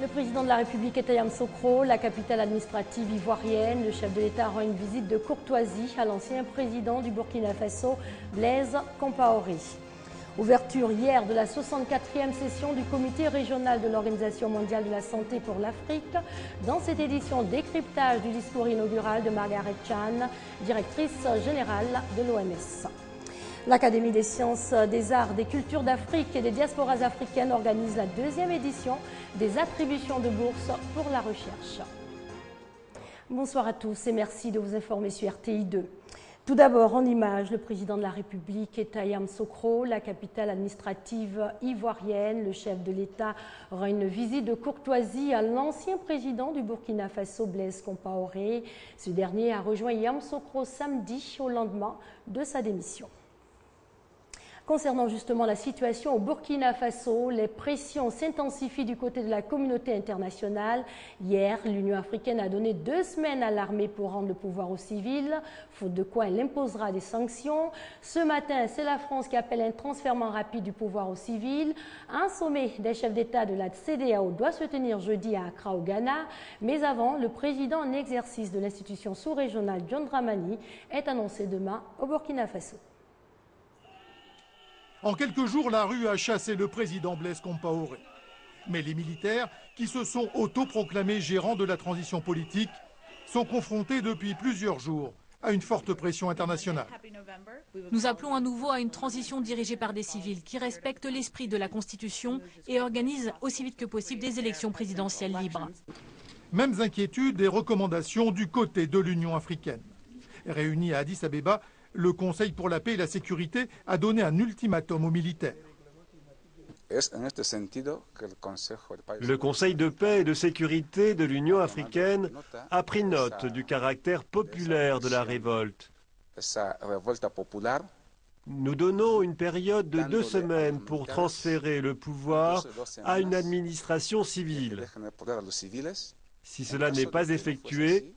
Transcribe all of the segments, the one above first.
Le président de la République est à Yamoussoukro, la capitale administrative ivoirienne. Le chef de l'État rend une visite de courtoisie à l'ancien président du Burkina Faso, Blaise Compaoré. Ouverture hier de la 64e session du comité régional de l'Organisation mondiale de la santé pour l'Afrique. Dans cette édition, décryptage du discours inaugural de Margaret Chan, directrice générale de l'OMS. L'Académie des sciences, des arts, des cultures d'Afrique et des diasporas africaines organise la deuxième édition des attributions de bourses pour la recherche. Bonsoir à tous et merci de vous informer sur RTI 2. Tout d'abord, en images, le président de la République est à Yamoussoukro, la capitale administrative ivoirienne. Le chef de l'État rend une visite de courtoisie à l'ancien président du Burkina Faso, Blaise Compaoré. Ce dernier a rejoint Yamoussoukro samedi au lendemain de sa démission. Concernant justement la situation au Burkina Faso, les pressions s'intensifient du côté de la communauté internationale. Hier, l'Union africaine a donné 2 semaines à l'armée pour rendre le pouvoir aux civils, faute de quoi elle imposera des sanctions. Ce matin, c'est la France qui appelle un transfèrement rapide du pouvoir aux civils. Un sommet des chefs d'État de la CEDEAO doit se tenir jeudi à Accra, au Ghana. Mais avant, le président en exercice de l'institution sous-régionale, John Dramani, est annoncé demain au Burkina Faso. En quelques jours, la rue a chassé le président Blaise Compaoré. Mais les militaires, qui se sont autoproclamés gérants de la transition politique, sont confrontés depuis plusieurs jours à une forte pression internationale. Nous appelons à nouveau à une transition dirigée par des civils qui respectent l'esprit de la Constitution et organisent aussi vite que possible des élections présidentielles libres. Mêmes inquiétudes et recommandations du côté de l'Union africaine. Réunis à Addis Abeba, le Conseil pour la paix et la sécurité a donné un ultimatum aux militaires. Le Conseil de paix et de sécurité de l'Union africaine a pris note du caractère populaire de la révolte. Nous donnons une période de 2 semaines pour transférer le pouvoir à une administration civile. Si cela n'est pas effectué,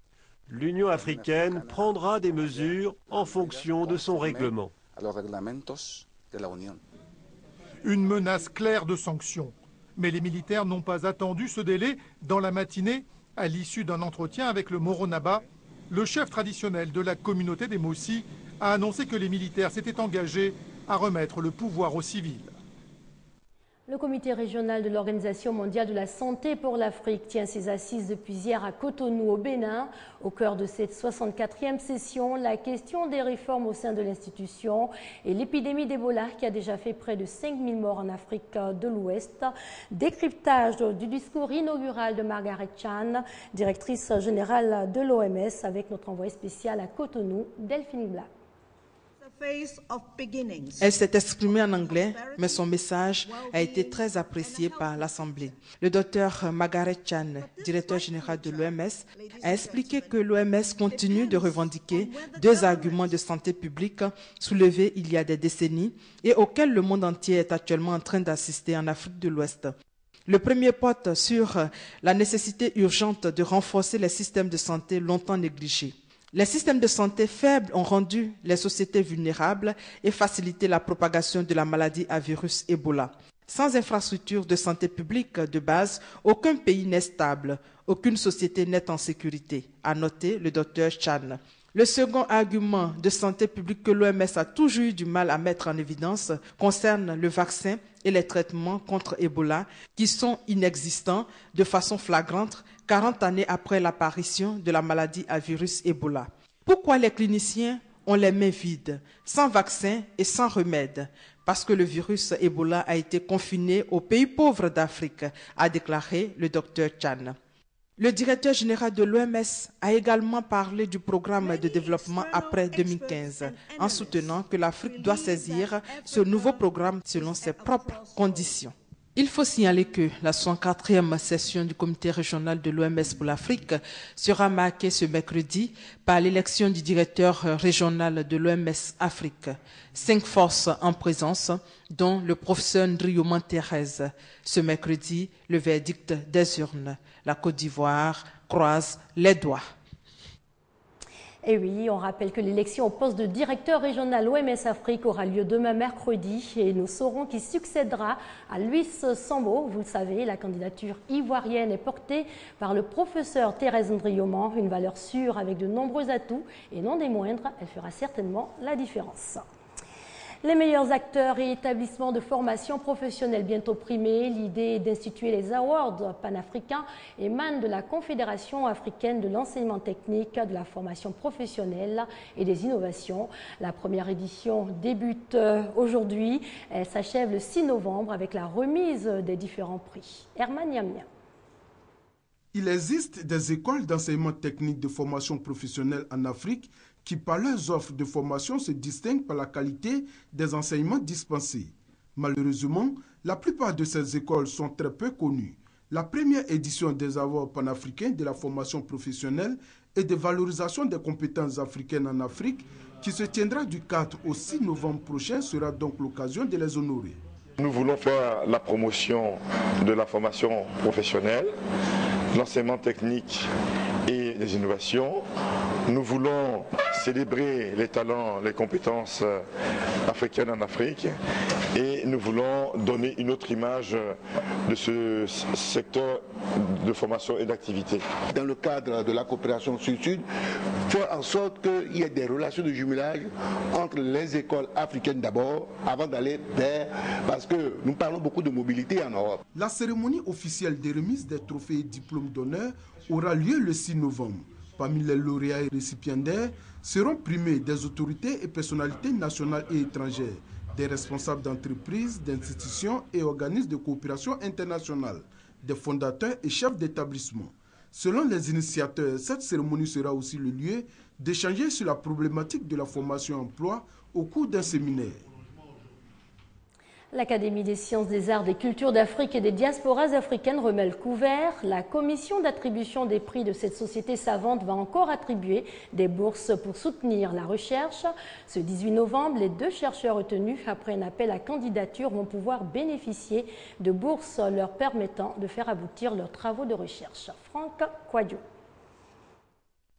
l'Union africaine prendra des mesures en fonction de son règlement. Une menace claire de sanctions. Mais les militaires n'ont pas attendu ce délai. Dans la matinée, à l'issue d'un entretien avec le Moronaba, le chef traditionnel de la communauté des Mossi a annoncé que les militaires s'étaient engagés à remettre le pouvoir aux civils. Le comité régional de l'Organisation mondiale de la santé pour l'Afrique tient ses assises depuis hier à Cotonou au Bénin. Au cœur de cette 64e session, la question des réformes au sein de l'institution et l'épidémie d'Ebola qui a déjà fait près de 5000 morts en Afrique de l'Ouest. Décryptage du discours inaugural de Margaret Chan, directrice générale de l'OMS, avec notre envoyé spécial à Cotonou, Delphine Black. Elle s'est exprimée en anglais, mais son message a été très apprécié par l'Assemblée. Le docteur Margaret Chan, directeur général de l'OMS, a expliqué que l'OMS continue de revendiquer 2 arguments de santé publique soulevés il y a des décennies et auxquels le monde entier est actuellement en train d'assister en Afrique de l'Ouest. Le premier porte sur la nécessité urgente de renforcer les systèmes de santé longtemps négligés. Les systèmes de santé faibles ont rendu les sociétés vulnérables et facilité la propagation de la maladie à virus Ebola. Sans infrastructure de santé publique de base, aucun pays n'est stable, aucune société n'est en sécurité, a noté le docteur Chan. Le second argument de santé publique que l'OMS a toujours eu du mal à mettre en évidence concerne le vaccin et les traitements contre Ebola qui sont inexistants de façon flagrante 40 années après l'apparition de la maladie à virus Ebola. Pourquoi les cliniciens ont les mains vides, sans vaccin et sans remède? Parce que le virus Ebola a été confiné aux pays pauvres d'Afrique, a déclaré le docteur Chan. Le directeur général de l'OMS a également parlé du programme de développement après 2015, en soutenant que l'Afrique doit saisir ce nouveau programme selon ses propres conditions. Il faut signaler que la 64e session du comité régional de l'OMS pour l'Afrique sera marquée ce mercredi par l'élection du directeur régional de l'OMS Afrique. 5 forces en présence, dont le professeur Ndrioman Thérèse. Ce mercredi, le verdict des urnes. La Côte d'Ivoire croise les doigts. Et oui, on rappelle que l'élection au poste de directeur régional OMS Afrique aura lieu demain mercredi et nous saurons qui succédera à Luis Sambo. Vous le savez, la candidature ivoirienne est portée par le professeur Thérèse Ndrioman, une valeur sûre avec de nombreux atouts et non des moindres, elle fera certainement la différence. Les meilleurs acteurs et établissements de formation professionnelle bientôt primés. L'idée d'instituer les awards panafricains émane de la Confédération africaine de l'enseignement technique, de la formation professionnelle et des innovations. La première édition débute aujourd'hui. Elle s'achève le 6 novembre avec la remise des différents prix. Herman Yamnia. Il existe des écoles d'enseignement technique de formation professionnelle en Afrique qui, par leurs offres de formation, se distinguent par la qualité des enseignements dispensés. Malheureusement, la plupart de ces écoles sont très peu connues. La première édition des Awards panafricains de la formation professionnelle et de valorisation des compétences africaines en Afrique, qui se tiendra du 4 au 6 novembre prochain, sera donc l'occasion de les honorer. Nous voulons faire la promotion de la formation professionnelle, l'enseignement technique et les innovations. Nous voulons célébrer les talents, les compétences africaines en Afrique et nous voulons donner une autre image de ce secteur de formation et d'activité. Dans le cadre de la coopération sud-sud, faire en sorte qu'il y ait des relations de jumelage entre les écoles africaines d'abord, avant d'aller vers... Parce que nous parlons beaucoup de mobilité en Europe. La cérémonie officielle de remise des trophées et diplômes d'honneur aura lieu le 6 novembre. Parmi les lauréats et récipiendaires seront primés des autorités et personnalités nationales et étrangères, des responsables d'entreprises, d'institutions et organismes de coopération internationale, des fondateurs et chefs d'établissement. Selon les initiateurs, cette cérémonie sera aussi le lieu d'échanger sur la problématique de la formation-emploi au cours d'un séminaire. L'Académie des sciences, des arts, des cultures d'Afrique et des diasporas africaines remet le couvert. La commission d'attribution des prix de cette société savante va encore attribuer des bourses pour soutenir la recherche. Ce 18 novembre, les 2 chercheurs retenus après un appel à candidature vont pouvoir bénéficier de bourses leur permettant de faire aboutir leurs travaux de recherche. Franck Kouadio.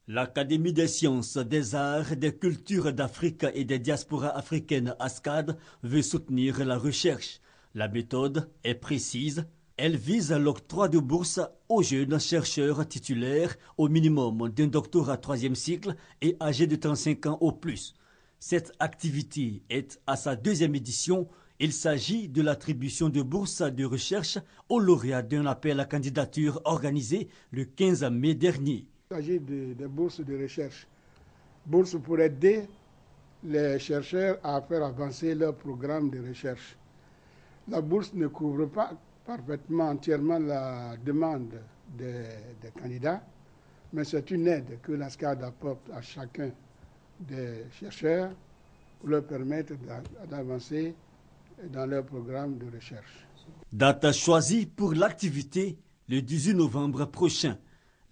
L'Académie des sciences, des arts, des cultures d'Afrique et des diasporas africaines ASCAD veut soutenir la recherche. La méthode est précise. Elle vise l'octroi de bourses aux jeunes chercheurs titulaires au minimum d'un doctorat 3e cycle et âgés de 35 ans au plus. Cette activité est à sa 2e édition. Il s'agit de l'attribution de bourses de recherche aux lauréats d'un appel à candidature organisé le 15 mai dernier. Il s'agit de bourses de recherche. Bourses pour aider les chercheurs à faire avancer leur programme de recherche. La bourse ne couvre pas parfaitement, entièrement la demande des candidats, mais c'est une aide que l'ASCAD apporte à chacun des chercheurs pour leur permettre d'avancer dans leur programme de recherche. Date choisie pour l'activité le 18 novembre prochain.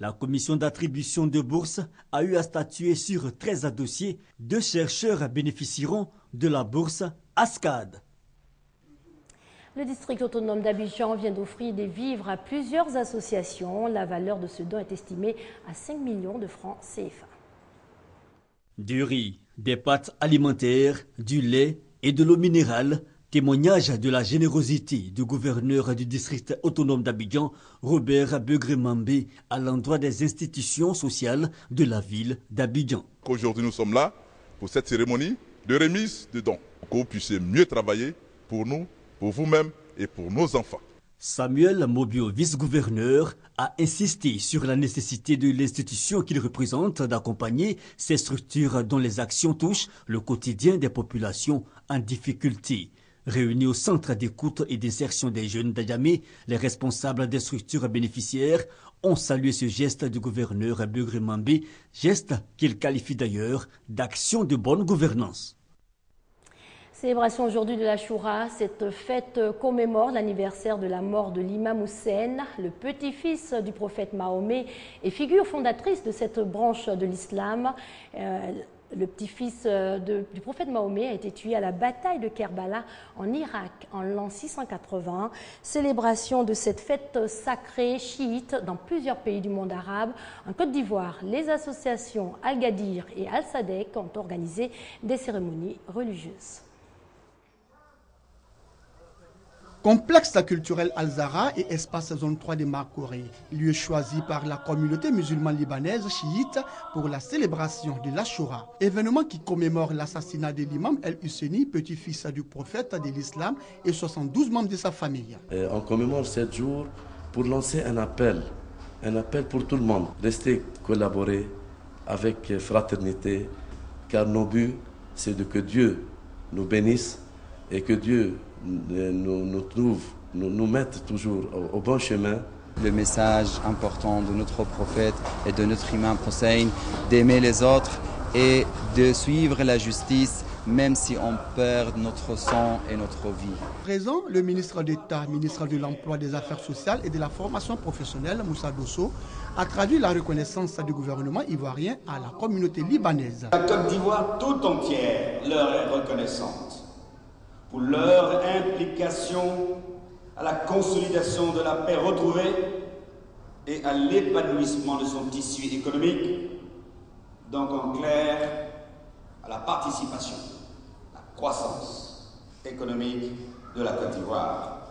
La commission d'attribution de bourses a eu à statuer sur 13 dossiers. 2 chercheurs bénéficieront de la bourse ASCAD. Le district autonome d'Abidjan vient d'offrir des vivres à plusieurs associations. La valeur de ce don est estimée à 5 millions de francs CFA. Du riz, des pâtes alimentaires, du lait et de l'eau minérale. Témoignage de la générosité du gouverneur du district autonome d'Abidjan, Robert Begré-Mambé, à l'endroit des institutions sociales de la ville d'Abidjan. Aujourd'hui, nous sommes là pour cette cérémonie de remise de dons, pour que vous puissiez mieux travailler pour nous, pour vous-même et pour nos enfants. Samuel Mobio, vice-gouverneur, a insisté sur la nécessité de l'institution qu'il représente d'accompagner ces structures dont les actions touchent le quotidien des populations en difficulté. Réunis au centre d'écoute et d'insertion des jeunes d'Adjamé, les responsables des structures bénéficiaires ont salué ce geste du gouverneur Begré-Mambé, geste qu'il qualifie d'ailleurs d'action de bonne gouvernance. Célébration aujourd'hui de la Choura, cette fête commémore l'anniversaire de la mort de l'imam Hussein, le petit-fils du prophète Mahomet et figure fondatrice de cette branche de l'islam. Le petit-fils du prophète Mahomet a été tué à la bataille de Kerbala en Irak en l'an 680. Célébration de cette fête sacrée chiite dans plusieurs pays du monde arabe. En Côte d'Ivoire, les associations Al-Gadir et Al-Sadek ont organisé des cérémonies religieuses. Complexe culturel Al-Zahra et espace zone 3 de Marcoré, lieu choisi par la communauté musulmane libanaise chiite pour la célébration de l'Ashura, événement qui commémore l'assassinat de l'imam El-Husseini, petit-fils du prophète de l'islam, et 72 membres de sa famille. On commémore 7 jours pour lancer un appel pour tout le monde. Rester collaborer avec fraternité, car nos buts, c'est que Dieu nous bénisse et que Dieu nous mette toujours au bon chemin. Le message important de notre prophète et de notre imam Hussein, d'aimer les autres et de suivre la justice, même si on perd notre sang et notre vie. Présent, le ministre d'État, ministre de l'Emploi, des Affaires sociales et de la formation professionnelle, Moussa Dosso, a traduit la reconnaissance du gouvernement ivoirien à la communauté libanaise. La Côte d'Ivoire tout entière leur est reconnaissante pour leur implication à la consolidation de la paix retrouvée et à l'épanouissement de son tissu économique, donc en clair, à la participation, à la croissance économique de la Côte d'Ivoire.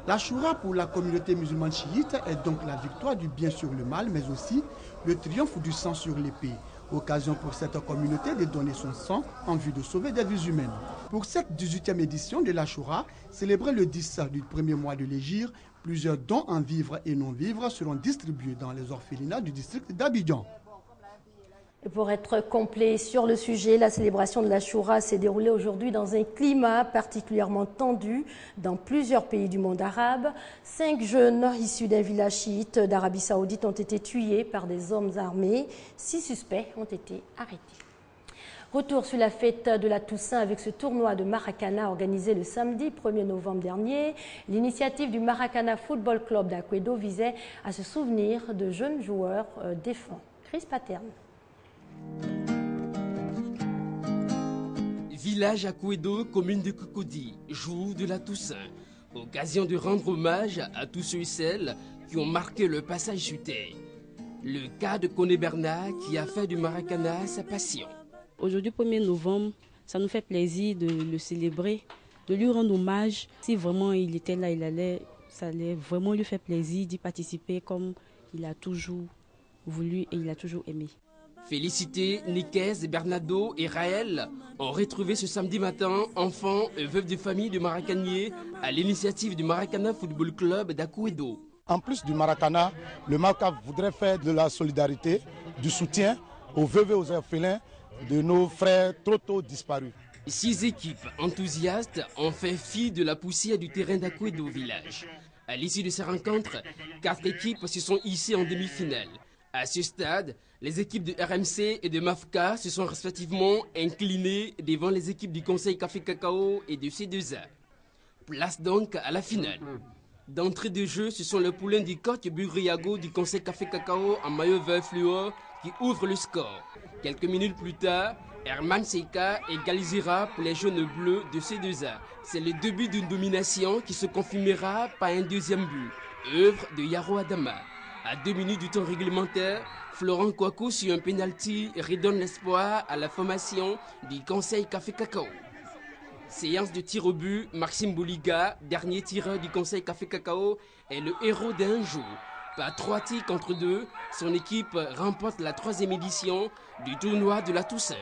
L'Ashura pour la communauté musulmane chiite est donc la victoire du bien sur le mal, mais aussi le triomphe du sang sur l'épée. Occasion pour cette communauté de donner son sang en vue de sauver des vies humaines. Pour cette 18e édition de l'Ashura, célébrée le 10 du premier mois de l'Hégire, plusieurs dons en vivres et non-vivres seront distribués dans les orphelinats du district d'Abidjan. Pour être complet sur le sujet, la célébration de l'Ashura s'est déroulée aujourd'hui dans un climat particulièrement tendu dans plusieurs pays du monde arabe. 5 jeunes issus d'un village chiite d'Arabie Saoudite ont été tués par des hommes armés. 6 suspects ont été arrêtés. Retour sur la fête de la Toussaint avec ce tournoi de Maracana organisé le samedi 1er novembre dernier. L'initiative du Maracana Football Club d'Aquedo visait à se souvenir de jeunes joueurs défunts. Chris Paterne. Village Aquedo, commune de Cocody, jour de la Toussaint. Occasion de rendre hommage à tous ceux et celles qui ont marqué le passage sur terre. Le cas de Koné Bernard qui a fait du Maracana sa passion. Aujourd'hui, 1er novembre, ça nous fait plaisir de le célébrer, de lui rendre hommage. Si vraiment il était là, ça allait vraiment lui faire plaisir d'y participer comme il a toujours voulu et il a toujours aimé. Félicité, Nicaise, Bernardo et Raël ont retrouvé ce samedi matin enfants et veuves de famille de Maracaniers à l'initiative du Maracana Football Club d'Aquedo. En plus du Maracana, le Maroc voudrait faire de la solidarité, du soutien aux veuves et aux orphelins de nos frères trop tôt disparus. 6 équipes enthousiastes ont fait fi de la poussière du terrain d'Aquedo village. À l'issue de ces rencontres, 4 équipes se sont hissées en demi-finale. À ce stade, les équipes de RMC et de MAFCA se sont respectivement inclinées devant les équipes du Conseil Café Cacao et de C2A. Place donc à la finale. D'entrée de jeu, ce sont les poulains du coach Buriago du Conseil Café Cacao en maillot vert fluo qui ouvrent le score. Quelques minutes plus tard, Herman Seika égalisera pour les jaunes bleus de C2A. C'est le début d'une domination qui se confirmera par un deuxième but, œuvre de Yaro Adama. À 2 minutes du temps réglementaire, Florent Kouakou sur un pénalty redonne l'espoir à la formation du Conseil Café Cacao. Séance de tir au but, Maxime Bouliga, dernier tireur du Conseil Café Cacao, est le héros d'un jour. Par 3 tirs contre 2, son équipe remporte la 3e édition du tournoi de la Toussaint.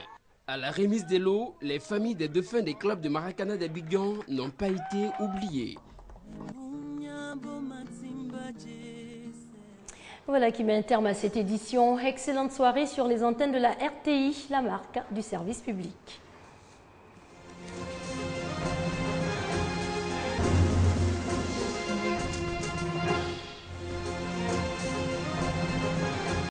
À la remise des lots, les familles des défunts des clubs de Maracana d'Abidjan n'ont pas été oubliées. Voilà qui met un terme à cette édition. Excellente soirée sur les antennes de la RTI, la marque du service public.